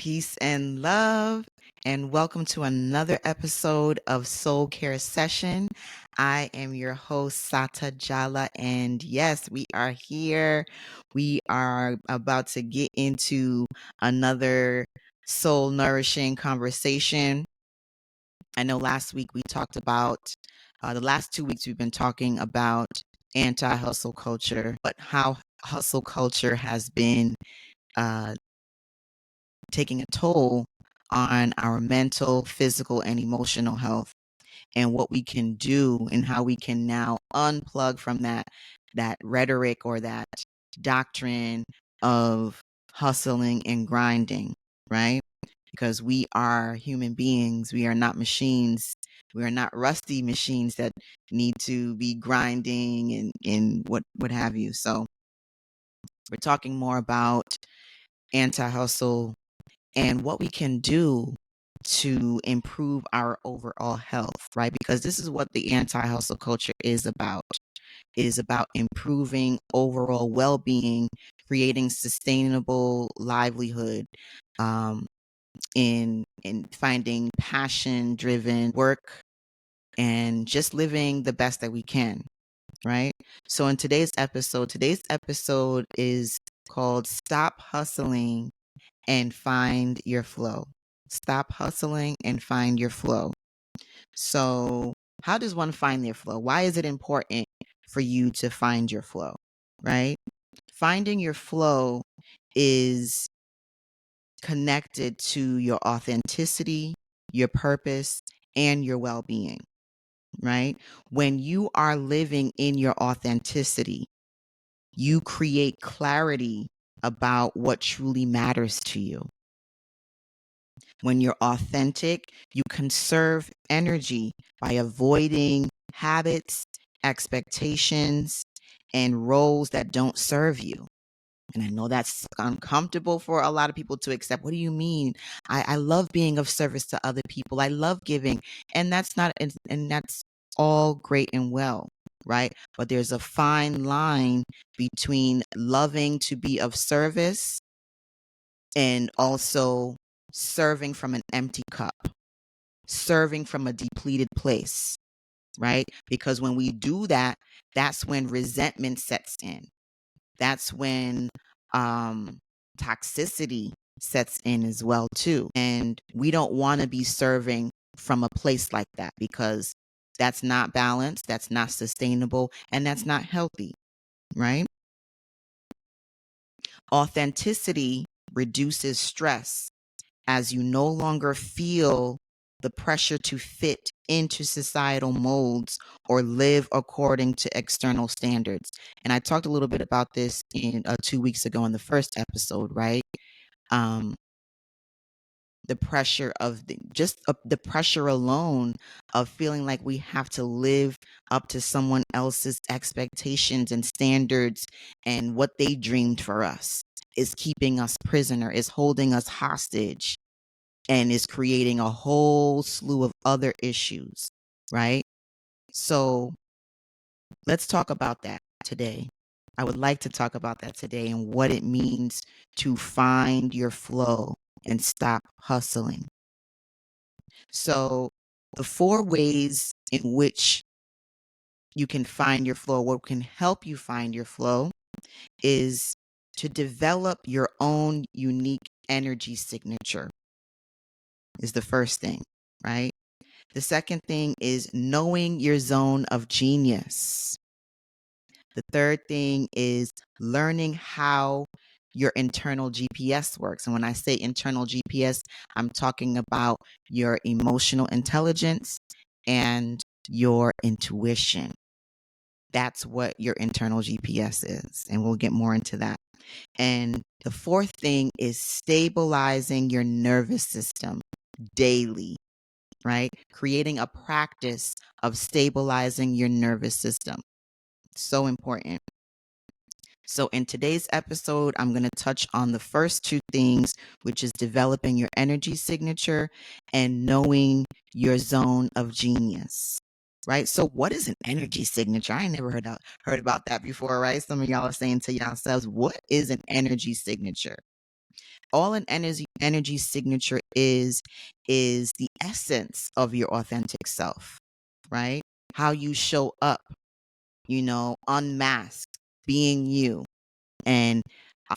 Peace and love, and welcome to another episode of Soul Care Session. I am your host, Satta Jallah, and yes, we are here. We are about to get into another soul nourishing conversation. I know last week we talked about, the last 2 weeks we've been talking about anti hustle culture, but how hustle culture has been uh, taking a toll on our mental, physical, and emotional health, and what we can do and how we can now unplug from that rhetoric or that doctrine of hustling and grinding, right? Because we are human beings, we are not machines. We are not rusty machines that need to be grinding and what have you. So we're talking more about anti-hustle and what we can do to improve our overall health, right? Because this is what the anti-hustle culture is about improving overall well-being, creating sustainable livelihood, um, in finding passion-driven work and just living the best that we can, right? So in today's episode is called Stop Hustling and Find Your Flow. Stop hustling and find your flow. So, how does one find their flow? Why is it important for you to find your flow, right? Finding your flow is connected to your authenticity, your purpose, and your well being, right? When you are living in your authenticity, you create clarity about what truly matters to you. When you're authentic, you conserve energy by avoiding habits, expectations, and roles that don't serve you. And I know that's uncomfortable for a lot of people to accept. What do you mean? I love being of service to other people. I love giving. And that's all great and well, right? But there's a fine line between loving to be of service and also serving from an empty cup, serving from a depleted place, right? Because when we do that, that's when resentment sets in. That's when toxicity sets in as well too. And we don't want to be serving from a place like that because that's not balanced, that's not sustainable, and that's not healthy, right? Authenticity reduces stress as you no longer feel the pressure to fit into societal molds or live according to external standards. And I talked a little bit about this in 2 weeks ago in the first episode, right? Um, the pressure of the pressure alone of feeling like we have to live up to someone else's expectations and standards and what they dreamed for us is keeping us prisoner, is holding us hostage, and is creating a whole slew of other issues, right? So let's talk about that today. I would like to talk about that today and what it means to find your flow and stop hustling. So, the 4 ways in which you can find your flow, what can help you find your flow, is to develop your own unique energy signature, is the first thing, right? The second thing is knowing your zone of genius. The third thing is learning how your internal GPS works. And when I say internal GPS, I'm talking about your emotional intelligence and your intuition. That's what your internal GPS is. And we'll get more into that. And the fourth thing is stabilizing your nervous system daily, right? Creating a practice of stabilizing your nervous system. So important. So in today's episode, I'm going to touch on the first two things, which is developing your energy signature and knowing your zone of genius. Right? So what is an energy signature? I ain't never heard about that before, right? Some of y'all are saying to yourselves, what is an energy signature? All an energy signature is the essence of your authentic self, right? How you show up, unmasked, being you. And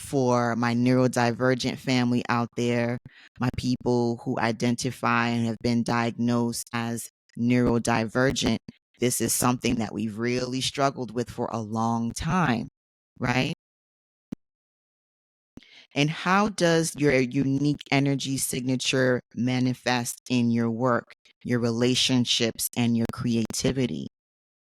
for my neurodivergent family out there, my people who identify and have been diagnosed as neurodivergent, this is something that we've really struggled with for a long time, right? And how does your unique energy signature manifest in your work, your relationships, and your creativity?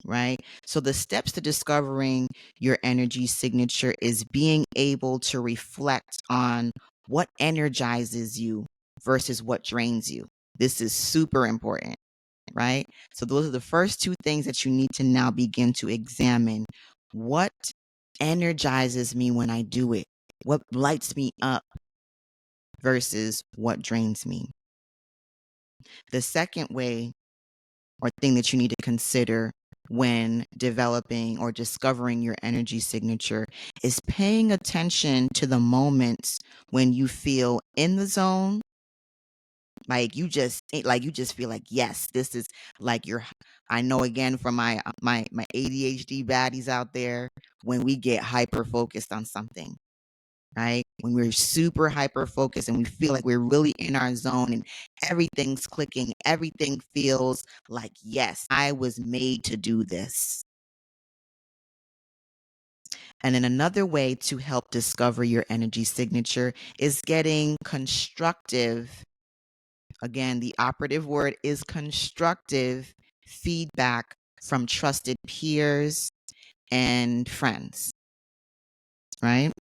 Right? So the steps to discovering your energy signature is being able to reflect on what energizes you versus what drains you. This is super important, right? So those are the first two things that you need to now begin to examine. What energizes me when I do it? What lights me up versus what drains me? The second way or thing that you need to consider when developing or discovering your energy signature is paying attention to the moments when you feel in the zone, like you just feel like, yes, this is like your. I know, again, from my ADHD baddies out there, when we get hyper focused on something, right? When we're super hyper focused and we feel like we're really in our zone and everything's clicking, everything feels like, yes, I was made to do this. And then another way to help discover your energy signature is getting constructive. Again, the operative word is constructive feedback from trusted peers and friends, right?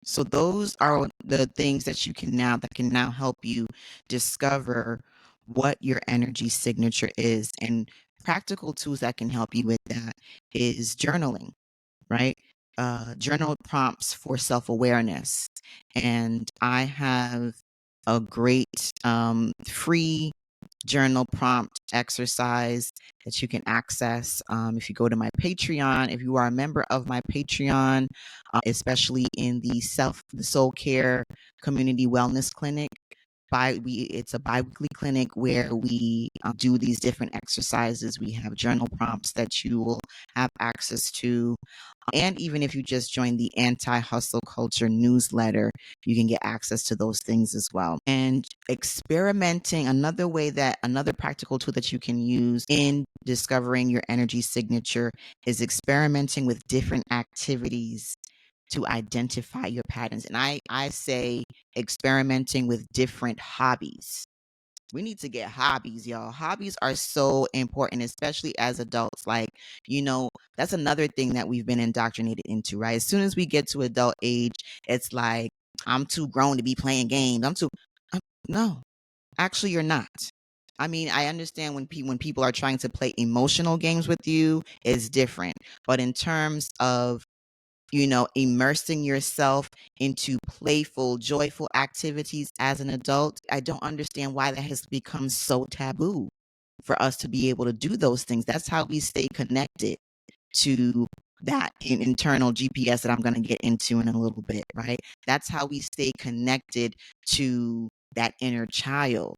So those are the things that can now help you discover what your energy signature is. And practical tools that can help you with that is journaling, right? Journal prompts for self-awareness. And I have a great free journal prompt exercise that you can access if you go to my Patreon. If you are a member of my Patreon, especially in the soul care community wellness clinic, it's a bi-weekly clinic where we do these different exercises. We have journal prompts that you will have access to. And even if you just join the Anti-Hustle Culture newsletter, you can get access to those things as well. And experimenting, another practical tool that you can use in discovering your energy signature is experimenting with different activities to identify your patterns. And I say experimenting with different hobbies. We need to get hobbies, y'all. Hobbies are so important, especially as adults. Like, that's another thing that we've been indoctrinated into, right? As soon as we get to adult age, it's like, I'm too grown to be playing games. No, actually, you're not. I mean, I understand when people are trying to play emotional games with you, it's different. But in terms of immersing yourself into playful, joyful activities as an adult, I don't understand why that has become so taboo for us to be able to do those things. That's how we stay connected to that internal GPS that I'm going to get into in a little bit, right? That's how we stay connected to that inner child,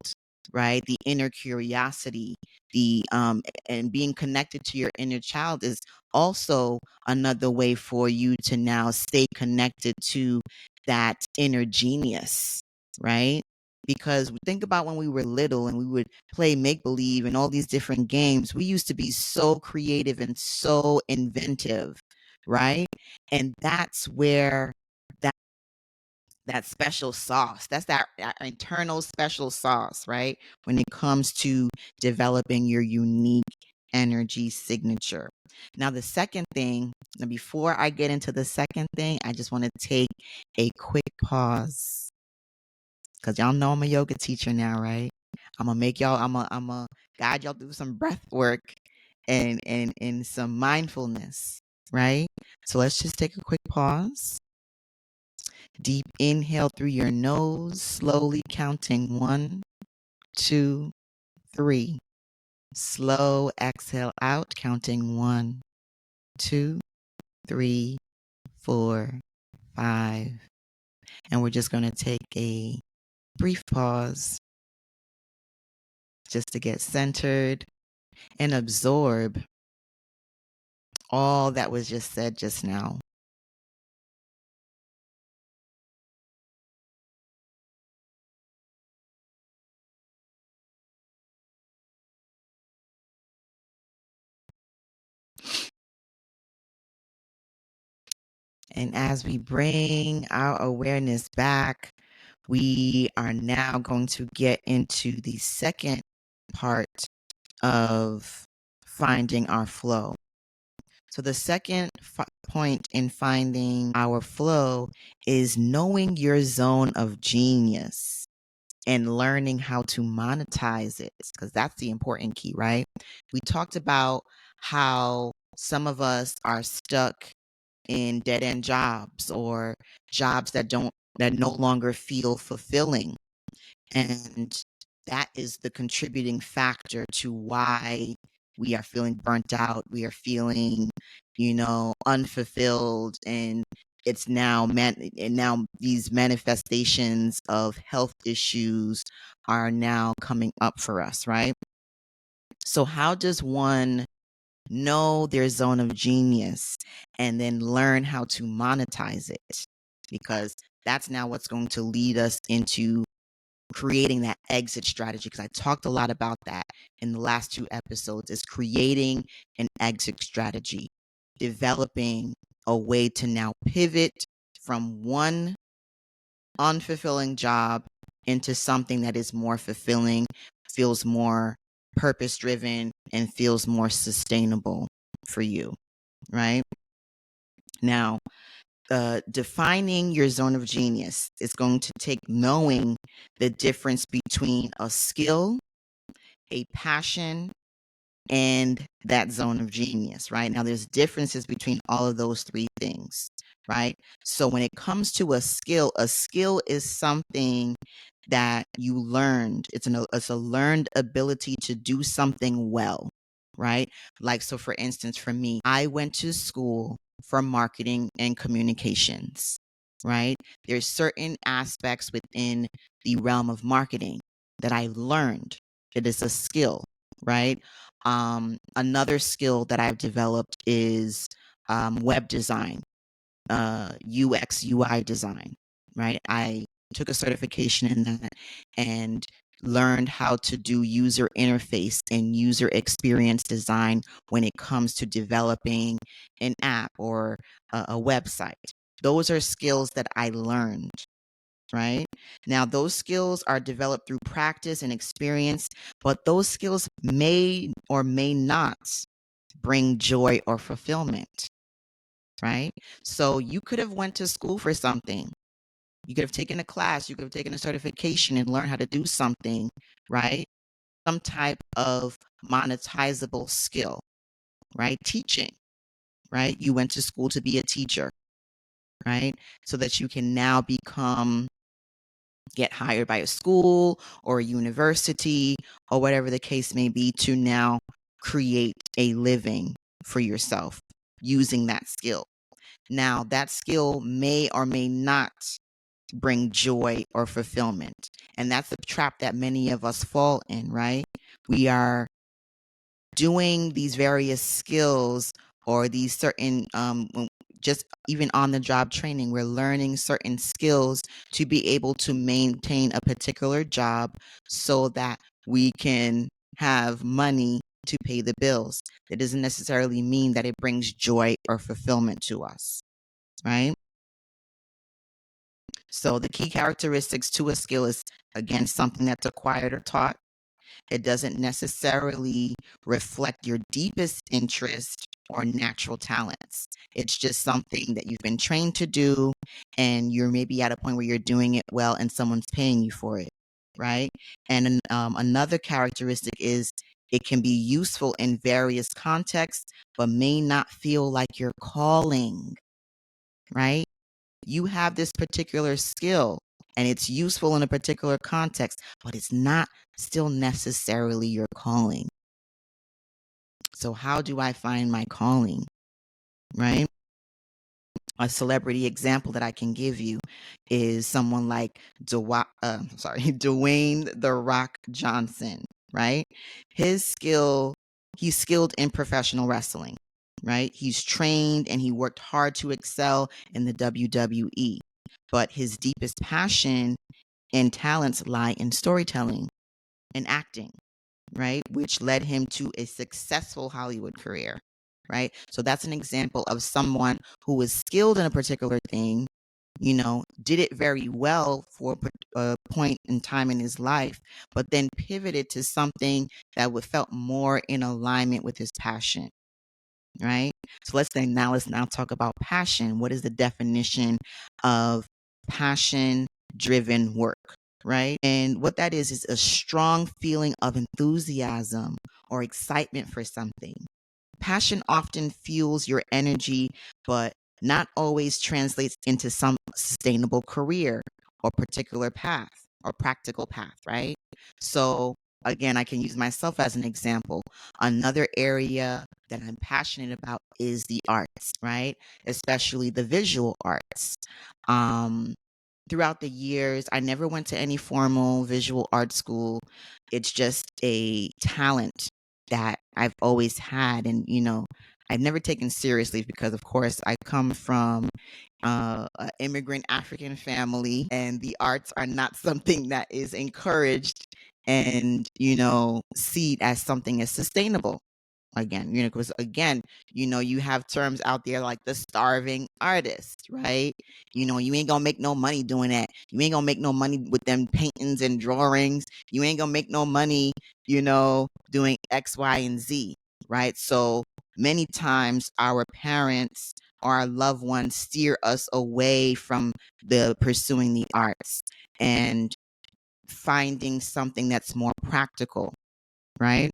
right? The inner curiosity, and being connected to your inner child is also another way for you to now stay connected to that inner genius, right? Because think about when we were little and we would play make believe and all these different games. We used to be so creative and so inventive, right? And that's where that that special sauce, that's that internal special sauce, right? When it comes to developing your unique energy signature. Now, the second thing, now before I get into the second thing, I just want to take a quick pause because y'all know I'm a yoga teacher now, right? I'm gonna guide y'all through some breath work and some mindfulness, right? So let's just take a quick pause. Deep inhale through your nose, slowly counting 1, 2, 3. Slow exhale out, counting 1, 2, 3, 4, 5. And we're just going to take a brief pause just to get centered and absorb all that was just said just now. And as we bring our awareness back, we are now going to get into the second part of finding our flow. So the second point in finding our flow is knowing your zone of genius and learning how to monetize it, because that's the important key, right? We talked about how some of us are stuck in dead-end jobs or jobs that no longer feel fulfilling. And that is the contributing factor to why we are feeling burnt out. We are feeling, unfulfilled. And it's now these manifestations of health issues are now coming up for us, right? So how does one know their zone of genius and then learn how to monetize it? Because that's now what's going to lead us into creating that exit strategy, because I talked a lot about that in the last 2 episodes, is creating an exit strategy, developing a way to now pivot from one unfulfilling job into something that is more fulfilling, feels more purpose driven, and feels more sustainable for you, right? Now, defining your zone of genius is going to take knowing the difference between a skill, a passion, and that zone of genius, right? Now, there's differences between all of those 3 things, right? So when it comes to a skill is something that you learned. It's a learned ability to do something well, right? Like, so for instance, for me, I went to school for marketing and communications, right? There's certain aspects within the realm of marketing that I learned. It is a skill, right? Another skill that I've developed is web design, UX, UI design, right? I took a certification in that and learned how to do user interface and user experience design when it comes to developing an app or a website. Those are skills that I learned, right? Now, those skills are developed through practice and experience, but those skills may or may not bring joy or fulfillment, right? So you could have went to school for something. You could have taken a class, you could have taken a certification and learned how to do something, right? Some type of monetizable skill, right? Teaching, right? You went to school to be a teacher, right? So that you can now get hired by a school or a university or whatever the case may be to now create a living for yourself using that skill. Now, that skill may or may not bring joy or fulfillment. And that's the trap that many of us fall in, right? We are doing these various skills or these certain just even on the job training, we're learning certain skills to be able to maintain a particular job so that we can have money to pay the bills. It doesn't necessarily mean that it brings joy or fulfillment to us, right? So the key characteristics to a skill is, again, something that's acquired or taught. It doesn't necessarily reflect your deepest interest or natural talents. It's just something that you've been trained to do, and you're maybe at a point where you're doing it well and someone's paying you for it, right? And another characteristic is it can be useful in various contexts, but may not feel like your calling, right? You have this particular skill and it's useful in a particular context, but it's not still necessarily your calling. So how do I find my calling, right? A celebrity example that I can give you is someone like Dwayne The Rock Johnson, right? His skill, he's skilled in professional wrestling, right? He's trained and he worked hard to excel in the WWE. But his deepest passion and talents lie in storytelling and acting, right? Which led him to a successful Hollywood career, right? So that's an example of someone who was skilled in a particular thing, did it very well for a point in time in his life, but then pivoted to something that would felt more in alignment with his passion, right? So let's now talk about passion. What is the definition of passion driven work, right? And what that is a strong feeling of enthusiasm or excitement for something. Passion often fuels your energy, but not always translates into some sustainable career or particular path or practical path, right? So again, I can use myself as an example. Another area that I'm passionate about is the arts, right? Especially the visual arts. Um, Throughout the years, I never went to any formal visual art school. It's just a talent that I've always had. And, I've never taken seriously because, of course, I come from an immigrant African family, and the arts are not something that is encouraged and, seen as something as sustainable. Again, because again, you have terms out there like the starving artist, right? You ain't gonna make no money doing that. You ain't gonna make no money with them paintings and drawings. You ain't gonna make no money, doing X, Y, and Z, right? So many times our parents or our loved ones steer us away from the pursuing the arts and finding something that's more practical, right?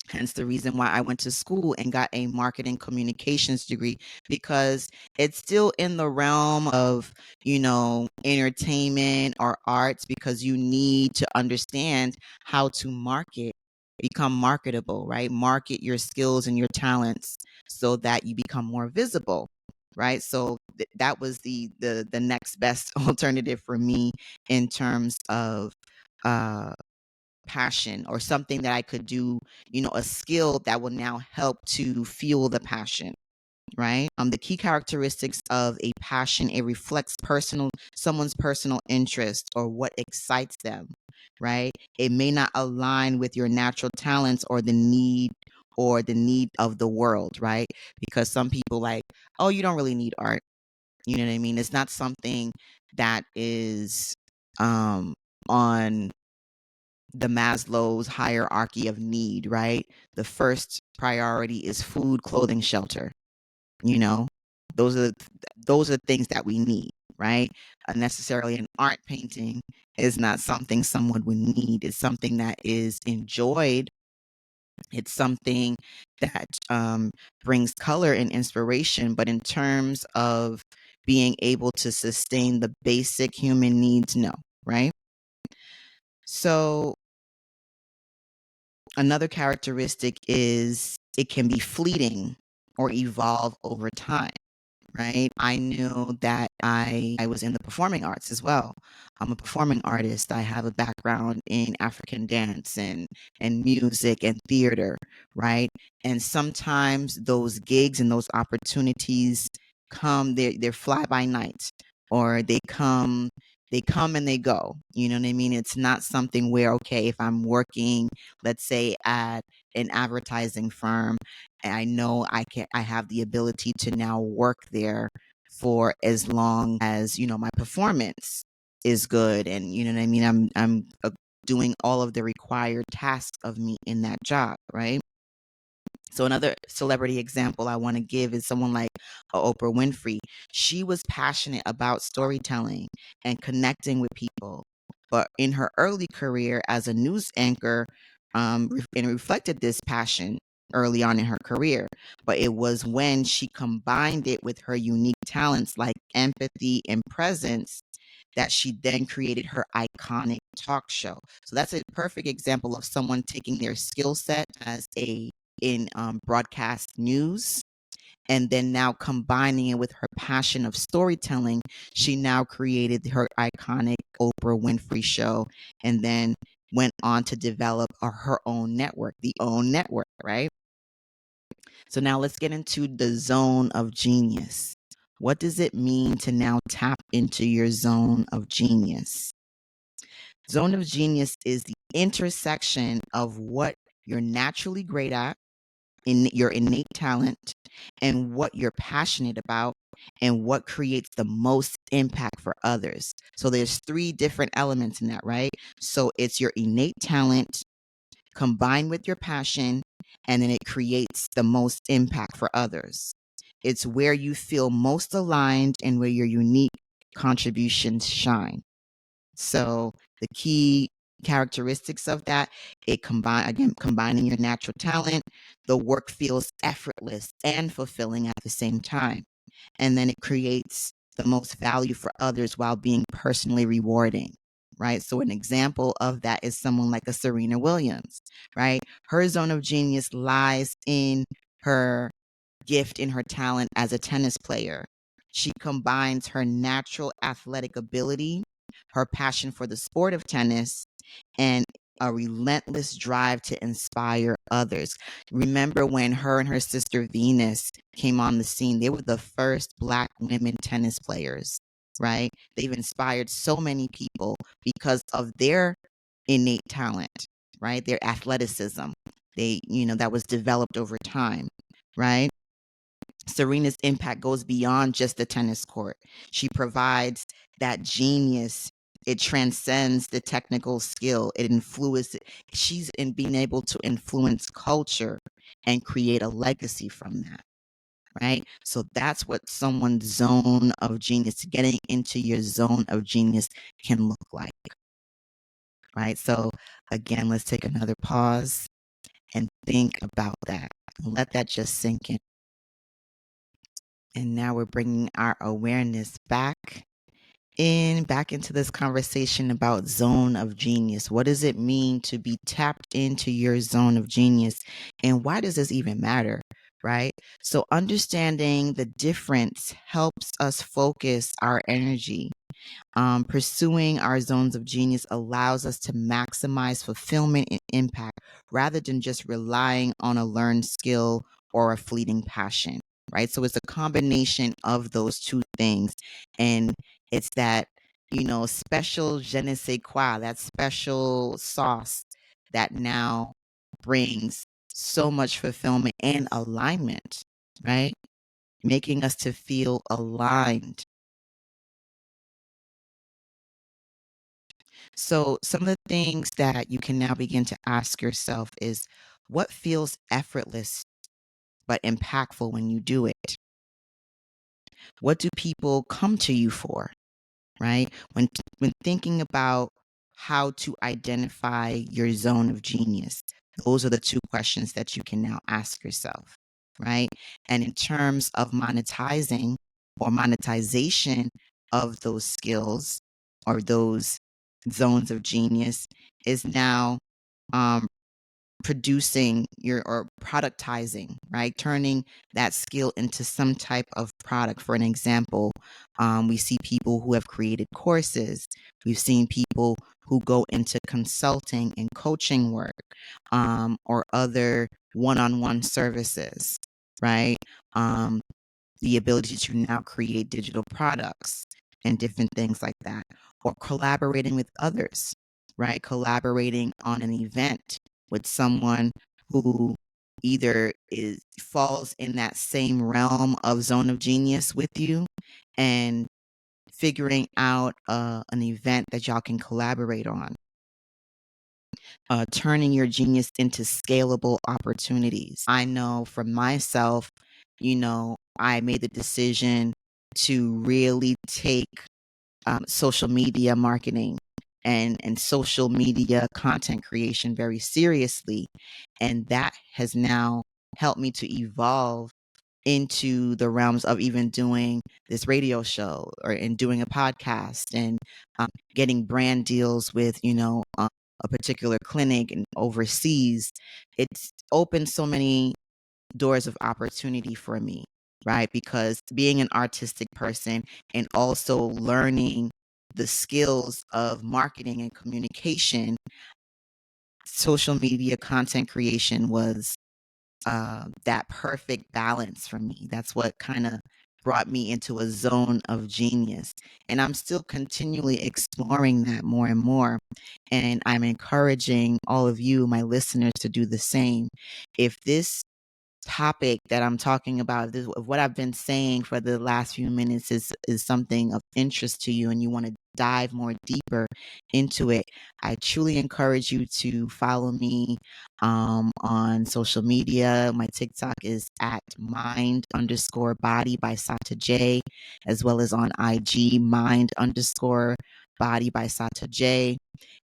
Hence the reason why I went to school and got a marketing communications degree, because it's still in the realm of, entertainment or arts, because you need to understand how to become marketable, right? Market your skills and your talents so that you become more visible. Right. So that was the next best alternative for me in terms of uh passion, or something that I could do, a skill that will now help to fuel the passion, right? The key characteristics of a passion, it reflects someone's personal interest or what excites them, right? It may not align with your natural talents or the need of the world, right? Because some people like, oh, you don't really need art. You know what I mean? It's not something that is on the Maslow's hierarchy of need, right? The first priority is food, clothing, shelter. You know, those are things that we need, right? Unnecessarily, an art painting is not something someone would need. It's something that is enjoyed. It's something that brings color and inspiration. But in terms of being able to sustain the basic human needs, no, right? So another characteristic is it can be fleeting or evolve over time, right? I knew that I was in the performing arts as well. I'm a performing artist. I have a background in African dance and music and theater, right? And sometimes those gigs and those opportunities come, they're fly by night, or they come and they go. You know what I mean? It's not something where, okay, if I'm working, let's say at an advertising firm, I know I have the ability to now work there for as long as, my performance is good. And you know what I mean? I'm doing all of the required tasks of me in that job, right? So another celebrity example I want to give is someone like Oprah Winfrey. She was passionate about storytelling and connecting with people. But in her early career as a news anchor, and reflected this passion early on in her career. But it was when she combined it with her unique talents like empathy and presence that she then created her iconic talk show. So that's a perfect example of someone taking their skill set as in broadcast news And then now combining it with her passion of storytelling, she now created her iconic Oprah Winfrey Show, and then went on to develop her own network, the OWN Network, right? So now let's get into the zone of genius. What does it mean to now tap into your zone of genius? Zone of genius is the intersection of what you're naturally great at, in your innate talent, and what you're passionate about, and what creates the most impact for others. So there's three different elements in that, right? So it's your innate talent combined with your passion, and then it creates the most impact for others. It's where you feel most aligned and where your unique contributions shine. So the key characteristics of that, combining your natural talent, the work feels effortless and fulfilling at the same time. And then it creates the most value for others while being personally rewarding, right? So an example of that is someone like a Serena Williams, right? Her zone of genius lies in her gift, in her talent as a tennis player. She combines her natural athletic ability, her passion for the sport of tennis, and a relentless drive to inspire others. Remember when her and her sister Venus came on the scene? They were the first Black women tennis players, right? They've inspired so many people because of their innate talent, right? Their athleticism. That was developed over time, right? Serena's impact goes beyond just the tennis court. She provides that genius. It transcends the technical skill. It influences. She's in being able to influence culture and create a legacy from that, right? So that's what someone's zone of genius, getting into your zone of genius, can look like, right? So again, let's take another pause and think about that. Let that just sink in. And now we're bringing our awareness back into this conversation about zone of genius. What does it mean to be tapped into your zone of genius? And why does this even matter? Right? So understanding the difference helps us focus our energy. Pursuing our zones of genius allows us to maximize fulfillment and impact rather than just relying on a learned skill or a fleeting passion, right? So it's a combination of those two things. And it's that, special je ne sais quoi, that special sauce that now brings so much fulfillment and alignment, right? Making us to feel aligned. So some of the things that you can now begin to ask yourself is, what feels effortless but impactful when you do it? What do people come to you for, right? When thinking about how to identify your zone of genius, those are the two questions that you can now ask yourself, right? And in terms of monetizing or monetization of those skills or those zones of genius, is now um, producing or productizing, right? Turning that skill into some type of product. For an example, we see people who have created courses. We've seen people who go into consulting and coaching work, or other one-on-one services, right? The ability to now create digital products and different things like that, or collaborating with others, right? Collaborating on an event with someone who either falls in that same realm of zone of genius with you, and figuring out an event that y'all can collaborate on. Turning your genius into scalable opportunities. I know for myself, I made the decision to really take social media marketing and social media content creation very seriously. And that has now helped me to evolve into the realms of even doing this radio show and doing a podcast, and getting brand deals with, a particular clinic and overseas. It's opened so many doors of opportunity for me, right? Because being an artistic person and also learning the skills of marketing and communication, social media content creation was that perfect balance for me. That's what kind of brought me into a zone of genius. And I'm still continually exploring that more and more. And I'm encouraging all of you, my listeners, to do the same. If this topic that I'm talking about, this, of what I've been saying for the last few minutes, is something of interest to you and you want to dive more deeper into it, I truly encourage you to follow me on social media. My TikTok is at mind_body by Satta J, as well as on IG, mind_body by Satta J.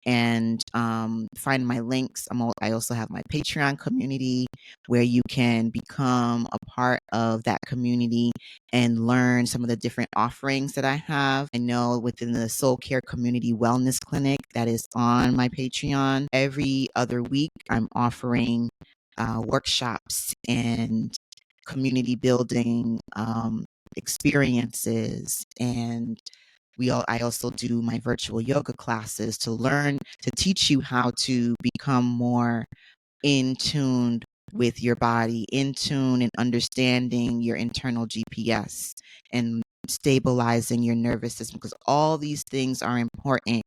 And find my links. I also have my Patreon community where you can become a part of that community and learn some of the different offerings that I have. I know within the Soul Care Community Wellness Clinic that is on my Patreon, every other week I'm offering workshops and community building experiences, and I also do my virtual yoga classes to teach you how to become more in tune with your body, in tune and understanding your internal GPS and stabilizing your nervous system, because all these things are important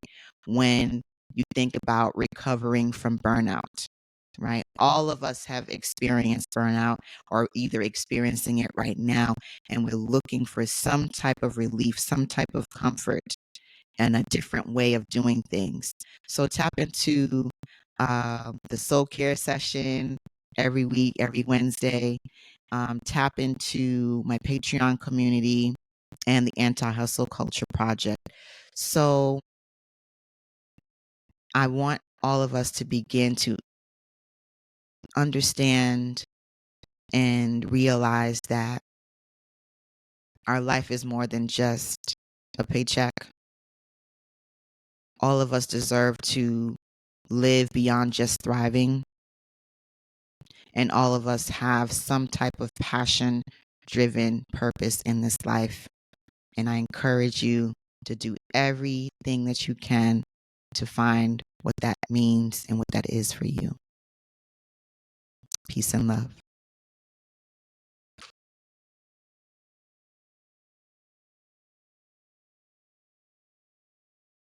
when you think about recovering from burnout. Right? All of us have experienced burnout or either experiencing it right now, and we're looking for some type of relief, some type of comfort, and a different way of doing things. So tap into the soul care session every week, every Wednesday. Tap into my Patreon community and the Anti-Hustle Culture Project. So I want all of us to begin to understand and realize that our life is more than just a paycheck. All of us deserve to live beyond just thriving. And all of us have some type of passion driven purpose in this life. And I encourage you to do everything that you can to find what that means and what that is for you. Peace and love.